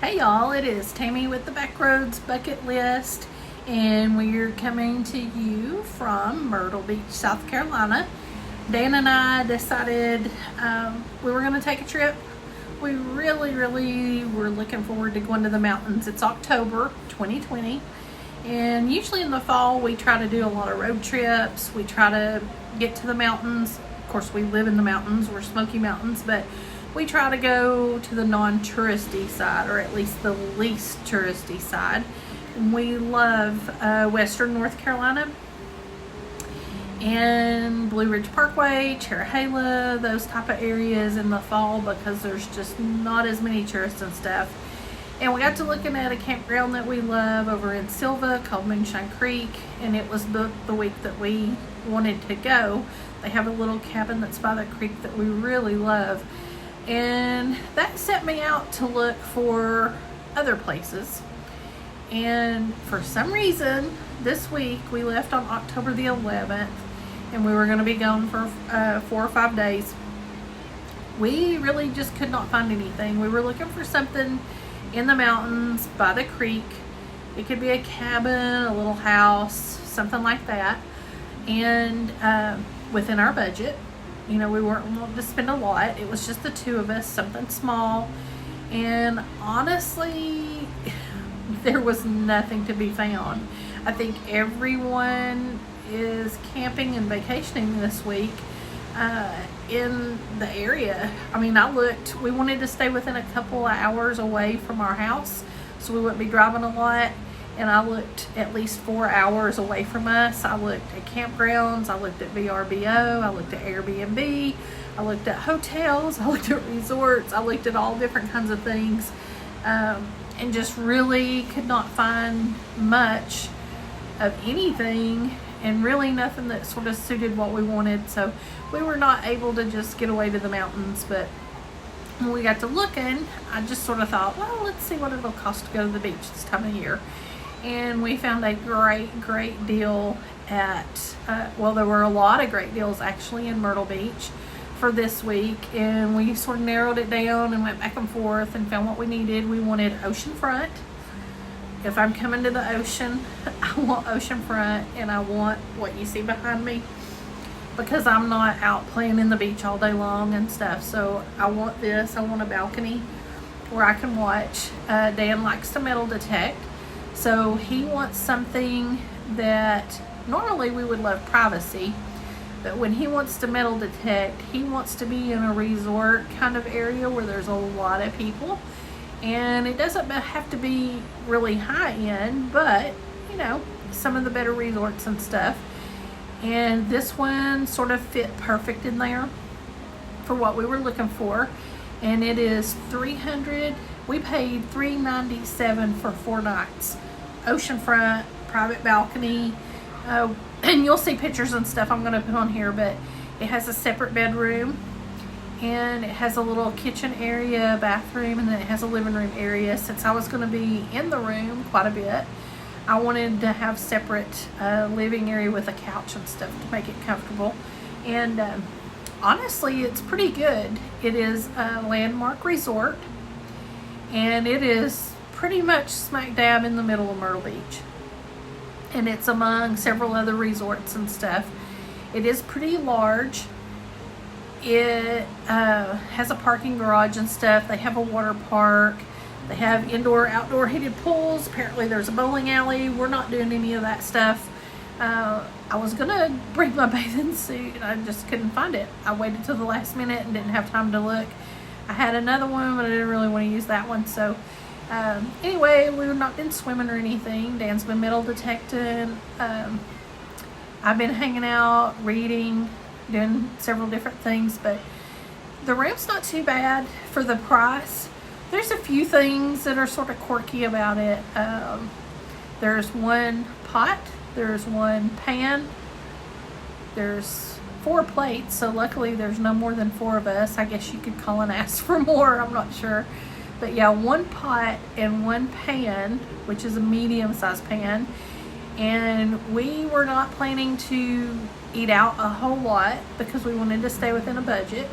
Hey y'all, it is Tammy with the Backroads Bucket List, and we're coming to you from Myrtle Beach, South Carolina. Dan and I decided we were going to take a trip. We really were looking forward to going to the mountains. It's October 2020, and usually in the fall we try to do a lot of road trips. We try to get to the mountains. Of course, we live in the mountains. We're Smoky Mountains, but we try to go to the non-touristy side, or at least the least touristy side. We love Western North Carolina and Blue Ridge Parkway, Cherahela, those type of areas in the fall because there's just not as many tourists and stuff. And we got to looking at a campground that we love over in Silva called Moonshine Creek, and it was booked the week that we wanted to go. They have a little cabin that's by the creek that we really love. And that set me out to look for other places. And for some reason, this week we left on October the 11th, and we were going to be gone for 4 or 5 days. We really just could not find anything. We were looking for something in the mountains by the creek. It could be a cabin, a little house, something like that. And within our budget. You know, we weren't wanting to spend a lot. It was just the two of us, something small. And honestly, there was nothing to be found. I think everyone is camping and vacationing this week in the area. I mean, I looked, we wanted to stay within a couple of hours away from our house, so we wouldn't be driving a lot. And I looked at least 4 hours away from us. I looked at campgrounds, I looked at VRBO, I looked at Airbnb, I looked at hotels, I looked at resorts, I looked at all different kinds of things, and just really could not find much of anything, and really nothing that sort of suited what we wanted. So we were not able to just get away to the mountains. But when we got to looking, I just sort of thought, well, let's see what it'll cost to go to the beach this time of year. And we found a great deal at, well, there were a lot of great deals actually in Myrtle Beach for this week. And we sort of narrowed it down and went back and forth and found what we needed. We wanted oceanfront. If I'm coming to the ocean, I want oceanfront, and I want what you see behind me, because I'm not out playing in the beach all day long and stuff. So I want this. I want a balcony where I can watch. Dan likes to metal detect. So he wants something that normally we would love privacy, but when he wants to metal detect, he wants to be in a resort kind of area where there's a lot of people. And it doesn't have to be really high end, but you know, some of the better resorts and stuff. And this one sort of fit perfect in there for what we were looking for. And it is $300. We paid $397 for 4 nights. Oceanfront, private balcony, and you'll see pictures and stuff I'm going to put on here, but it has a separate bedroom, and it has a little kitchen area, bathroom, and then it has a living room area. Since I was going to be in the room quite a bit, I wanted to have separate living area with a couch and stuff to make it comfortable. And honestly, it's pretty good. It is a landmark resort, and it is pretty much smack dab in the middle of Myrtle Beach, and it's among several other resorts and stuff. It is pretty large. It has a parking garage and stuff. They have a water park. They have indoor outdoor heated pools. Apparently there's a bowling alley. We're not doing any of that stuff. I was gonna bring my bathing suit and I just couldn't find it. I waited till the last minute and didn't have time to look. I had another one, but I didn't really want to use that one. So anyway, we've not been swimming or anything. Dan's been metal detecting. I've been hanging out, reading, doing several different things, but the room's not too bad for the price. There's a few things that are sort of quirky about it. There's one pot, there's one pan, there's 4 plates, so luckily there's no more than 4 of us. I guess you could call and ask for more, I'm not sure. But yeah, 1 pot and 1 pan, which is a medium-sized pan. And we were not planning to eat out a whole lot because we wanted to stay within a budget.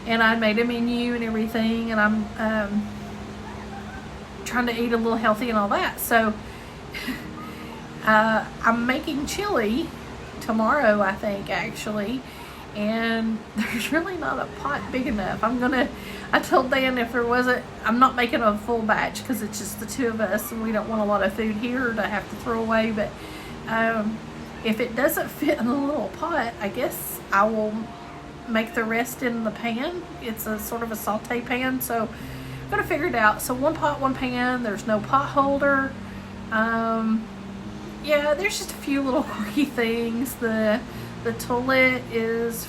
And I made a menu and everything, and I'm trying to eat a little healthy and all that. So I'm making chili tomorrow, I think, actually. And there's really not a pot big enough. I told Dan if there wasn't, I'm not making a full batch because it's just the two of us and we don't want a lot of food here to have to throw away. But if it doesn't fit in the little pot, I guess I will make the rest in the pan. It's a sort of a saute pan, so I'm gonna figure it out. So one pot, one pan. There's no pot holder. Yeah, there's just a few little quirky things. The toilet is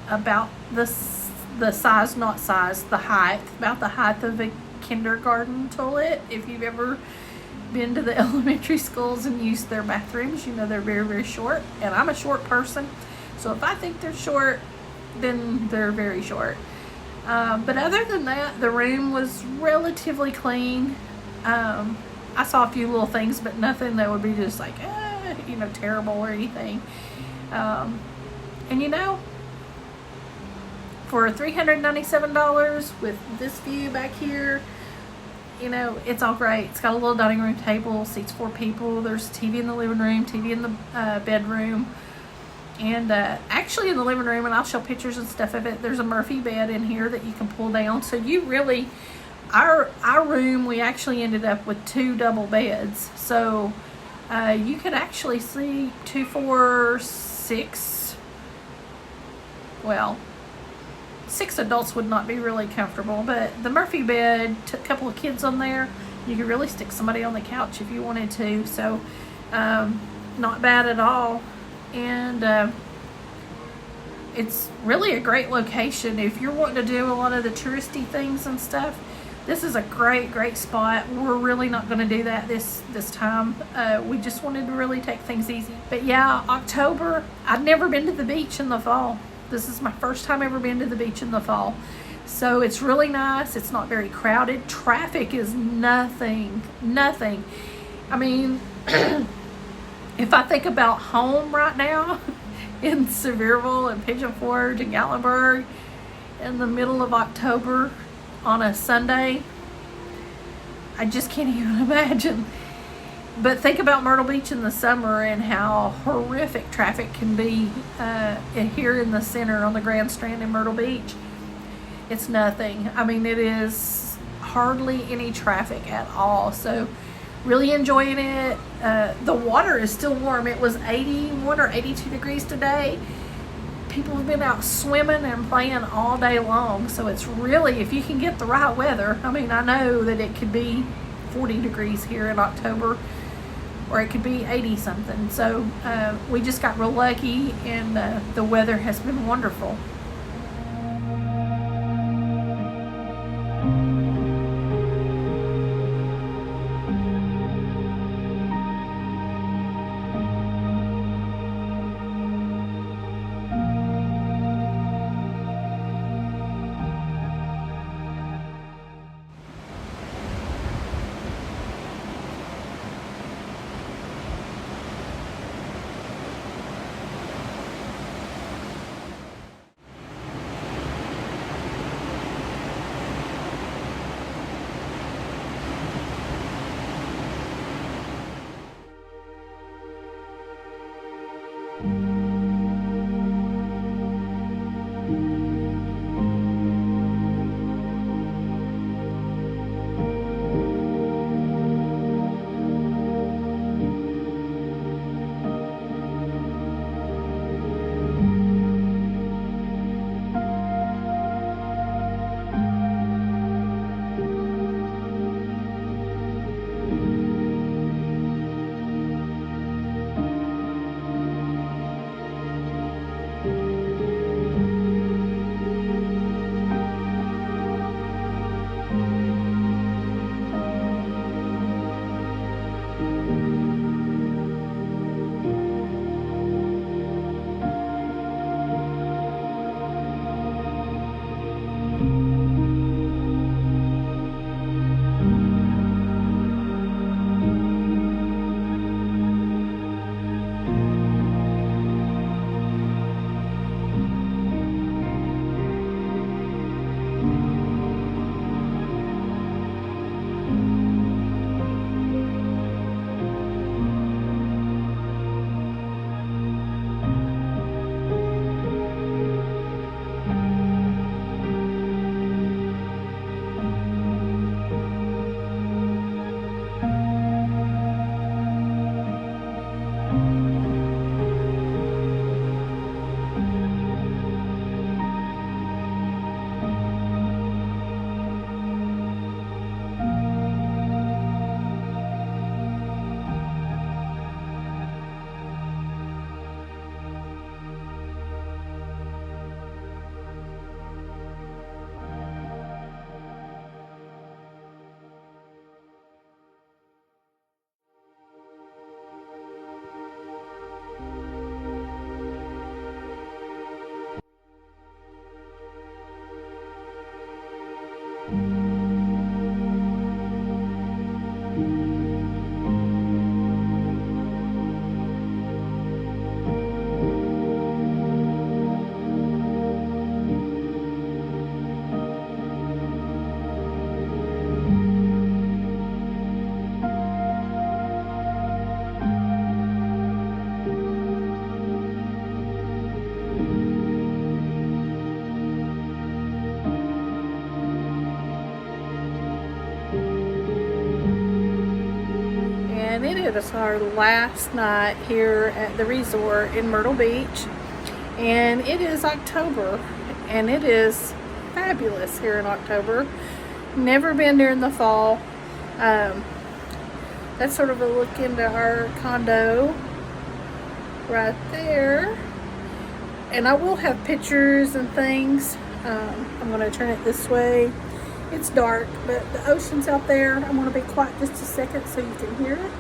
about the size, not size, the height, about the height of a kindergarten toilet. If you've ever been to the elementary schools and used their bathrooms, you know they're very, very short. And I'm a short person, so if I think they're short, then they're very short. But other than that, the room was relatively clean. I saw a few little things, but nothing that would be just like, terrible or anything. And for $397 with this view back here, it's all great. It's got a little dining room table, seats 4 people. There's TV in the living room, TV in the bedroom. And actually in the living room, and I'll show pictures and stuff of it, there's a Murphy bed in here that you can pull down. So you really, our room, we actually ended up with 2 double beds. So you could actually sleep 2, 4, 6. Well, 6 adults would not be really comfortable, but the Murphy bed, a couple of kids on there, you could really stick somebody on the couch if you wanted to. So not bad at all. And it's really a great location if you're wanting to do a lot of the touristy things and stuff. This is a great spot. We're really not going to do that this time. We just wanted to really take things easy. But yeah, October, I've never been to the beach in the fall. This is my first time ever been to the beach in the fall. So it's really nice. It's not very crowded. Traffic is nothing. I mean, if I think about home right now in Sevierville and Pigeon Forge and Gatlinburg in the middle of October on a Sunday, I just can't even imagine. But think about Myrtle Beach in the summer and how horrific traffic can be here in the center on the Grand Strand in Myrtle Beach. It's nothing. I mean, it is hardly any traffic at all. So really enjoying it. The water is still warm. It was 81 or 82 degrees today. People have been out swimming and playing all day long. So it's really, if you can get the right weather, I mean, I know that it could be 40 degrees here in October, or it could be 80 something. So we just got real lucky, and the weather has been wonderful. It is our last night here at the resort in Myrtle Beach, and it is October, and it is fabulous here in October. Never been during the fall. That's sort of a look into our condo right there, and I will have pictures and things. I'm going to turn it this way. It's dark, but the ocean's out there. I'm going to be quiet just a second so you can hear it.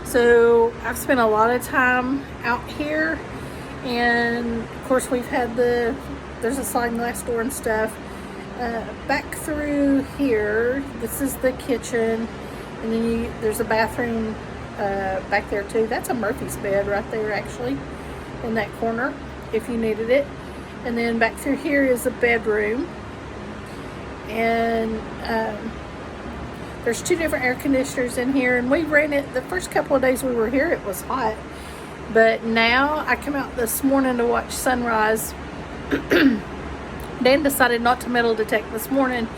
So I've spent a lot of time out here, and of course we've had there's a sliding glass door and stuff. Back through here, this is the kitchen, and then there's a bathroom back there too. That's a Murphy's bed right there, actually, in that corner if you needed it. And then back through here is a bedroom, and there's 2 different air conditioners in here, and we ran it the first couple of days we were here. It was hot, but now I come out this morning to watch sunrise. Dan decided not to metal detect this morning,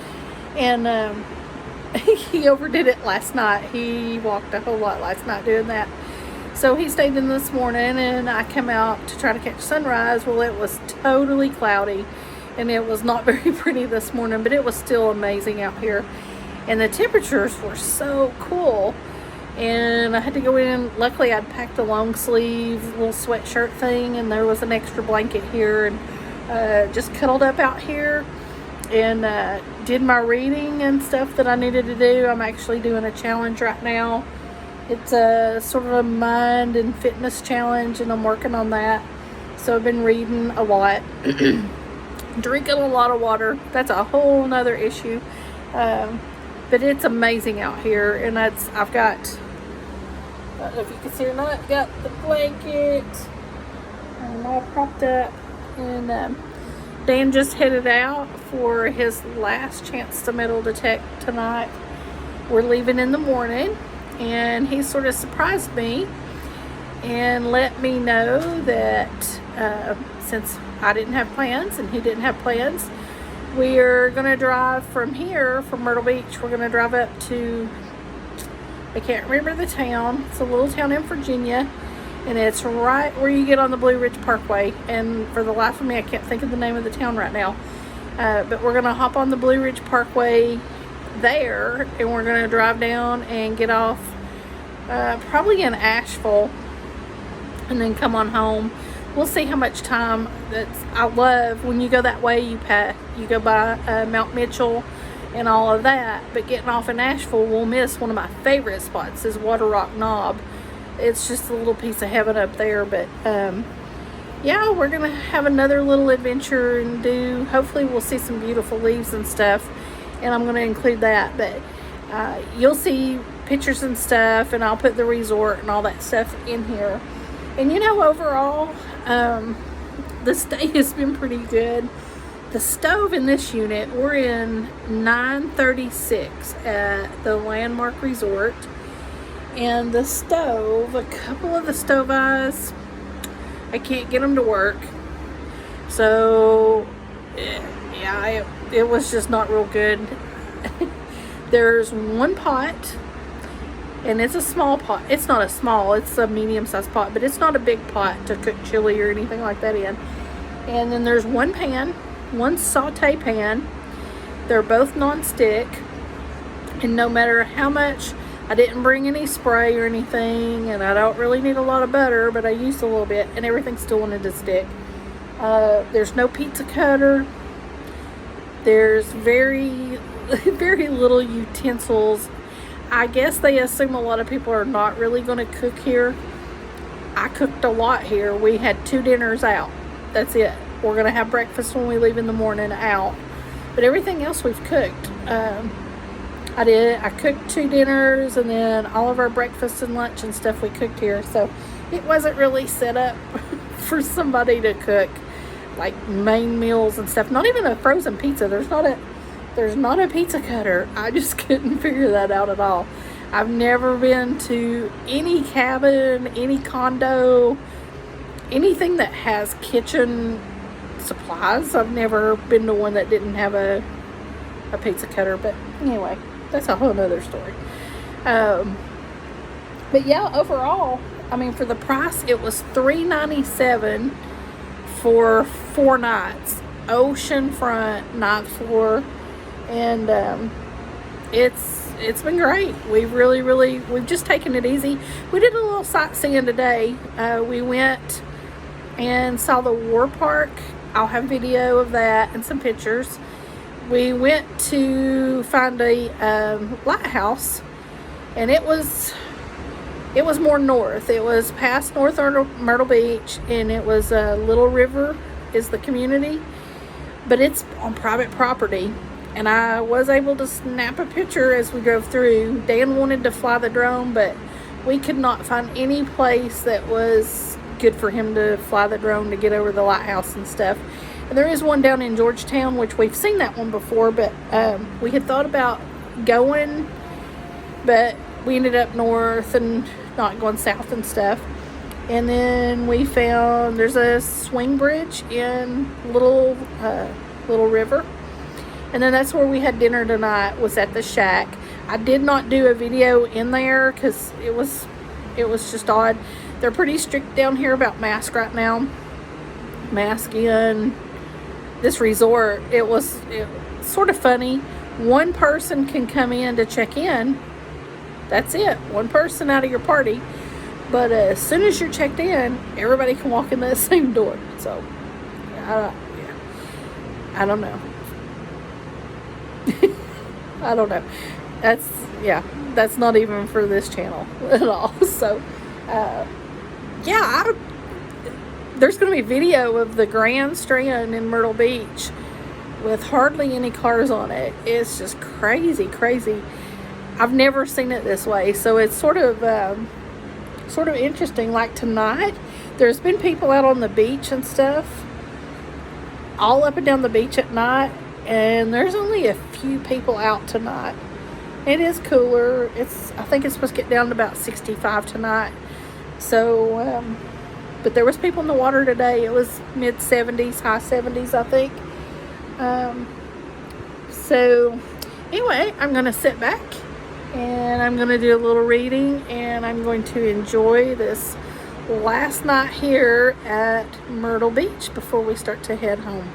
and he overdid it last night. He walked a whole lot last night doing that. So he stayed in this morning, and I come out to try to catch sunrise. Well, it was totally cloudy, and it was not very pretty this morning, but it was still amazing out here. And the temperatures were so cool, and I had to go in. Luckily, I'd packed a long sleeve little sweatshirt thing, and there was an extra blanket here, and just cuddled up out here and did my reading and stuff that I needed to do. I'm actually doing a challenge right now. It's a sort of a mind and fitness challenge, and I'm working on that. So I've been reading a lot, drinking a lot of water. That's a whole nother issue. But it's amazing out here, and I've got, I don't know if you can see or not, got the blanket, I'm all propped up, and Dan just headed out for his last chance to metal detect tonight. We're leaving in the morning, and he sort of surprised me and let me know that since I didn't have plans and he didn't have plans, we're going to drive from here, from Myrtle Beach. We're going to drive up to, I can't remember the town. It's a little town in Virginia, and it's right where you get on the Blue Ridge Parkway. And for the life of me, I can't think of the name of the town right now. But we're going to hop on the Blue Ridge Parkway there, and we're going to drive down and get off probably in Asheville, and then come on home. We'll see how much time. I love when you go that way, you go by Mount Mitchell and all of that, but getting off in Asheville, we'll miss one of my favorite spots, is Water Rock Knob. It's just a little piece of heaven up there. But yeah, we're gonna have another little adventure and hopefully we'll see some beautiful leaves and stuff, and I'm gonna include that. But you'll see pictures and stuff, and I'll put the resort and all that stuff in here. And overall, the stay has been pretty good. The stove in this unit, we're in 936 at the Landmark Resort. And the stove, a couple of the stove eyes, I can't get them to work. So, yeah, it was just not real good. There's one pot, and it's a small pot. It's not a small, it's a medium-sized pot, but it's not a big pot to cook chili or anything like that in. And then there's one pan, one saute pan. They're both non-stick, and no matter how much, I didn't bring any spray or anything, and I don't really need a lot of butter, but I used a little bit, and everything still wanted to stick. There's no pizza cutter. There's very, very little utensils. I guess they assume a lot of people are not really going to cook here. I cooked a lot here. We had 2 dinners out. That's it. We're going to have breakfast when we leave in the morning out. But everything else we've cooked. I cooked 2 dinners, and then all of our breakfast and lunch and stuff we cooked here. So it wasn't really set up for somebody to cook like main meals and stuff. Not even a frozen pizza. There's not a pizza cutter. I just couldn't figure that out at all. I've never been to any cabin, any condo, anything that has kitchen supplies. I've never been to one that didn't have a pizza cutter, but anyway, that's a whole nother story. But yeah, overall, I mean, for the price, it was $3.97 for 4 nights, oceanfront, night floor, and it's been great. We've just taken it easy. We did a little sightseeing today. We went and saw the War Park. I'll have video of that and some pictures. We went to find a lighthouse, and it was more north. It was past North Myrtle Beach, and it was Little River is the community, but it's on private property. And I was able to snap a picture as we drove through. Dan wanted to fly the drone, but we could not find any place that was good for him to fly the drone to get over the lighthouse and stuff. And there is one down in Georgetown, which we've seen that one before, but we had thought about going, but we ended up north and not going south and stuff. And then we found there's a swing bridge in Little River. And then that's where we had dinner tonight, was at the shack. I did not do a video in there because it was just odd. They're pretty strict down here about mask right now. Mask in this resort. It was sort of funny. One person can come in to check in. That's it. One person out of your party. But as soon as you're checked in, everybody can walk in that same door. So, I don't know. I don't know. That's not even for this channel at all. So, there's going to be video of the Grand Strand in Myrtle Beach with hardly any cars on it. It's just crazy. I've never seen it this way, so it's sort of interesting. Like tonight, there's been people out on the beach and stuff, all up and down the beach at night, and there's only a few people out tonight. It is cooler. I think it's supposed to get down to about 65 tonight. So, but there was people in the water today. It was mid 70s, high 70s, I think. So anyway, I'm going to sit back and I'm going to do a little reading, and I'm going to enjoy this last night here at Myrtle Beach before we start to head home.